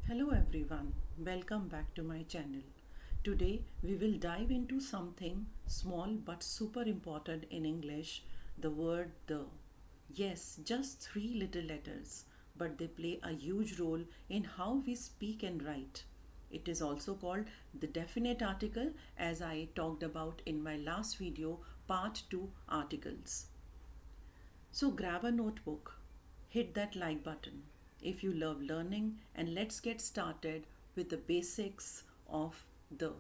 Hello everyone, welcome back to my channel. Today we will dive into something small but super important in English, the word the. Yes, just three little letters, but they play a huge role in how we speak and write. It is also called the definite article as I talked about in my last video, part 2 articles. So grab a notebook, hit that like button if you love learning, and let's get started with the basics of the.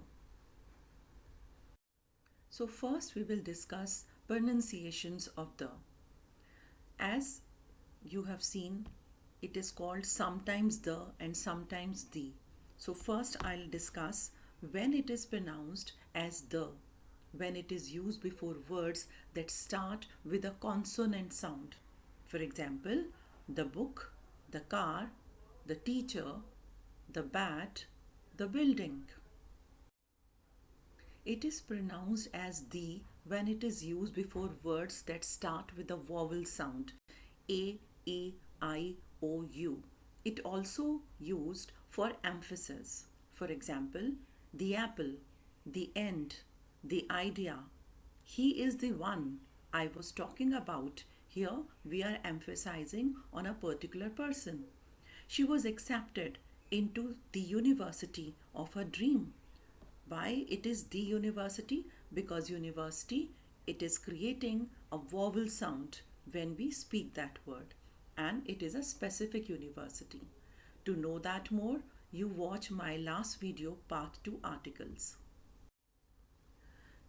So, first we will discuss pronunciations of the. As you have seen, it is called sometimes the and sometimes the. So, first I'll discuss when it is pronounced as the, when it is used before words that start with a consonant sound. For example, the book, the car, the teacher, the bat, the building. It is pronounced as the when it is used before words that start with a vowel sound a, e, I, o, u. It also used for emphasis. For example, the apple, the end, the idea. He is the one I was talking about. Here we are emphasizing on a particular person. She was accepted into the university of her dream. Why it is the university? Because university, it is creating a vowel sound when we speak that word, and it is a specific university. To know that more, you watch my last video, part 2 articles.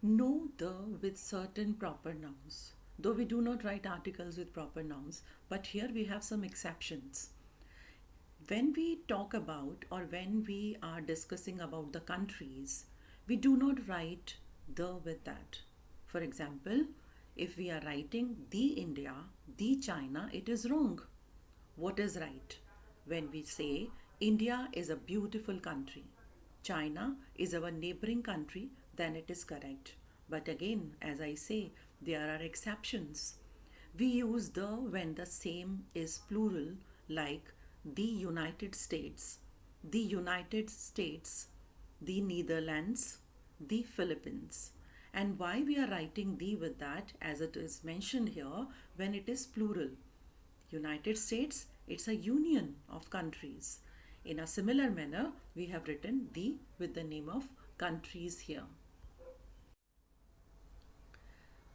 Know the with certain proper nouns. Though we do not write articles with proper nouns, but here we have some exceptions. When we talk about or when we are discussing about the countries, we do not write the with that. For example, if we are writing the India, the China, it is wrong. What is right? When we say India is a beautiful country, China is our neighboring country, then it is correct. But again, as I say, there are exceptions. We use the when the same is plural, like the United States, the United States, the Netherlands, the Philippines. And why we are writing the with that, as it is mentioned here, when it is plural. United States, it's a union of countries. In a similar manner, we have written the with the name of countries here.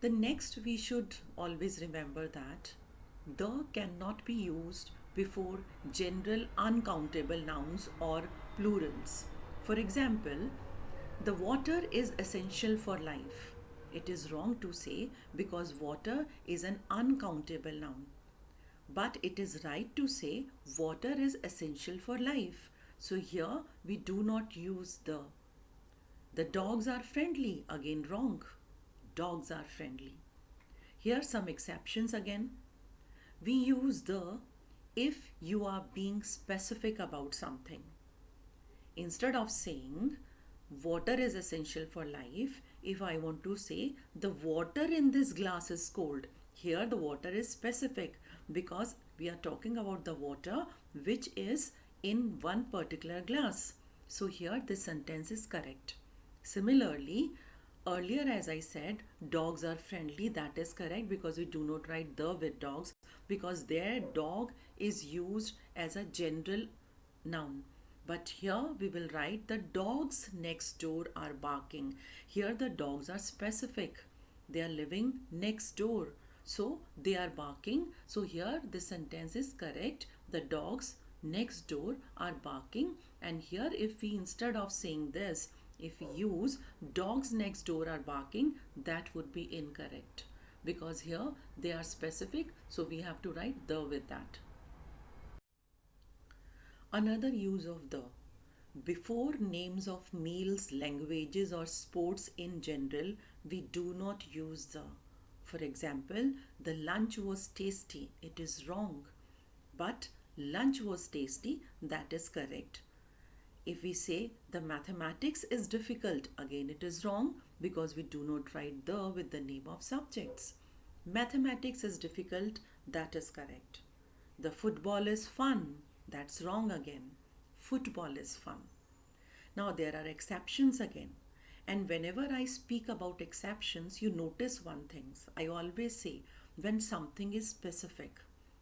The next, we should always remember that the cannot be used before general uncountable nouns or plurals. For example, the water is essential for life. It is wrong to say because water is an uncountable noun. But it is right to say water is essential for life. So here we do not use the. The dogs are friendly. Again, wrong. Dogs are friendly. Here some exceptions again. We use the if you are being specific about something. Instead of saying water is essential for life, if I want to say the water in this glass is cold, here the water is specific because we are talking about the water which is in one particular glass. So here this sentence is correct. Similarly, earlier as I said, dogs are friendly. That is correct because we do not write the with dogs because their dog is used as a general noun. But here we will write the dogs next door are barking. Here the dogs are specific. They are living next door. So they are barking. So here the sentence is correct. The dogs next door are barking. And here if we instead of saying this, if we use dogs next door are barking, that would be incorrect. Because here they are specific. So we have to write the with that. Another use of the. Before names of meals, languages, or sports in general, we do not use the. For example, the lunch was tasty. It is wrong. But lunch was tasty, that is correct. If we say the mathematics is difficult, again it is wrong because we do not write the with the name of subjects. Mathematics is difficult, that is correct. The football is fun, that's wrong again. football is fun. Now, there are exceptions again. And whenever I speak about exceptions, you notice one thing. I always say when something is specific,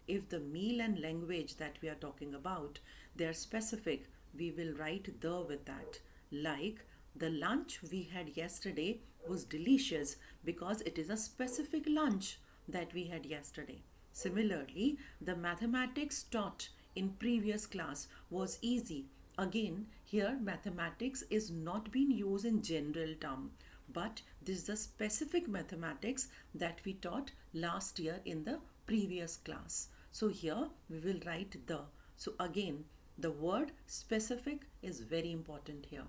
if the meal and language that we are talking about, they are specific, we will write the with that. Like the lunch we had yesterday was delicious because it is a specific lunch that we had yesterday. Similarly, the mathematics taught in previous class was easy. Again, here mathematics is not being used in general term, but this is the specific mathematics that we taught last year in the previous class. So here we will write the. So again, the word specific is very important here.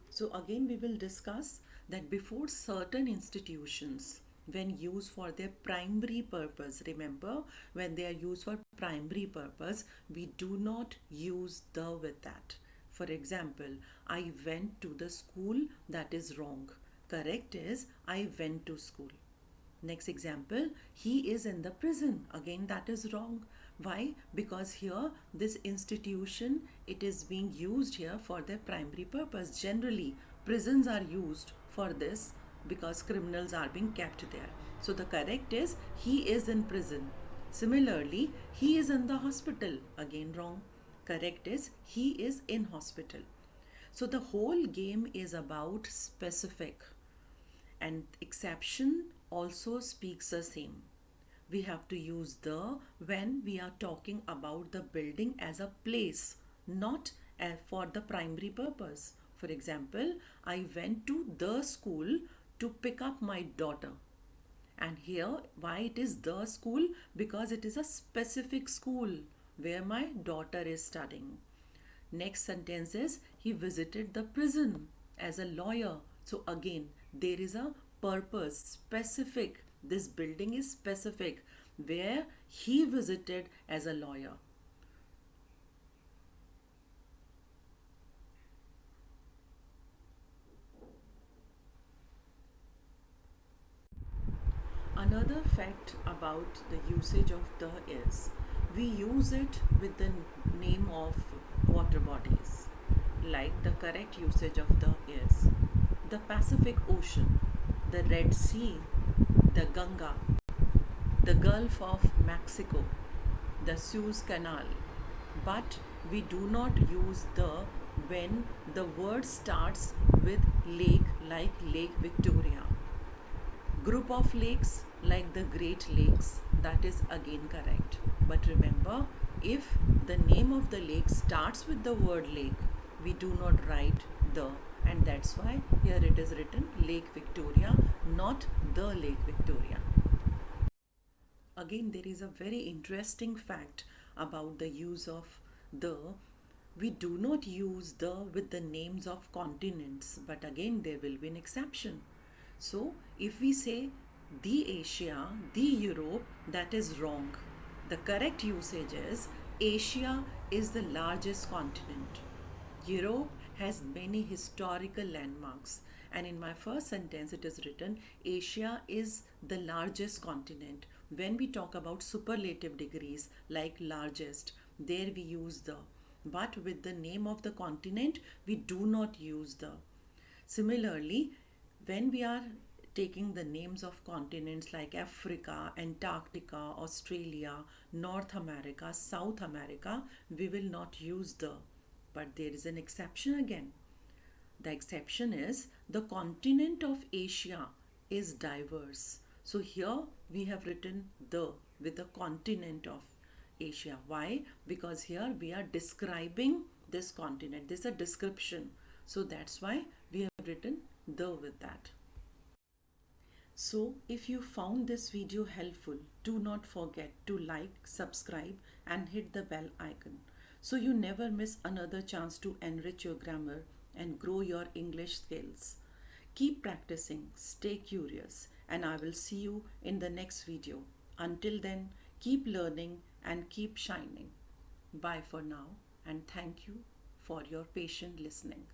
So again we will discuss that before certain institutions when used for their primary purpose, remember when they are used for primary purpose, we do not use the with that. For example, I went to the school, that is wrong. Correct is I went to school. Next example, he is in the prison. Again, that is wrong. Why? Because here this institution, it is being used here for their primary purpose. Generally, prisons are used for this because criminals are being kept there. So the correct is he is in prison. Similarly, he is in the hospital. Again, wrong. Correct is he is in hospital. So the whole game is about specific, and exception also speaks the same. We have to use the when we are talking about the building as a place, not for the primary purpose. For example, I went to the school to pick up my daughter. And here, why it is the school? Because it is a specific school where my daughter is studying. Next sentence is he visited the prison as a lawyer. So again, there is a purpose, specific. This building is specific where he visited as a lawyer. Another fact about the usage of the is we use it with the name of water bodies. Like the correct usage of the is the Pacific Ocean, the Red Sea, the Ganga, the Gulf of Mexico, the Suez Canal. But we do not use the when the word starts with lake, like Lake Victoria. Group of lakes like the Great Lakes, that is again correct. But remember, if the name of the lake starts with the word lake, we do not write the, and that's why here it is written Lake Victoria, not the Lake Victoria. Again, there is a very interesting fact about the use of the. We do not use the with the names of continents, but again there will be an exception. So if we say the Asia, the Europe, that is wrong. The correct usage is Asia is the largest continent. Europe has many historical landmarks, and in my first sentence it is written Asia is the largest continent. When we talk about superlative degrees like largest, there we use the, but with the name of the continent we do not use the. Similarly, when we are taking the names of continents like Africa, Antarctica, Australia, North America, South America, we will not use the. But there is an exception again. The exception is the continent of Asia is diverse. So here we have written the with the continent of Asia. Why? Because here we are describing this continent. This is a description. So that's why we have written the with that. So if you found this video helpful, do not forget to like, subscribe and hit the bell icon so you never miss another chance to enrich your grammar and grow your English skills. Keep practicing, stay curious, and I will see you in the next video. Until then, keep learning and keep shining. Bye for now, and thank you for your patient listening.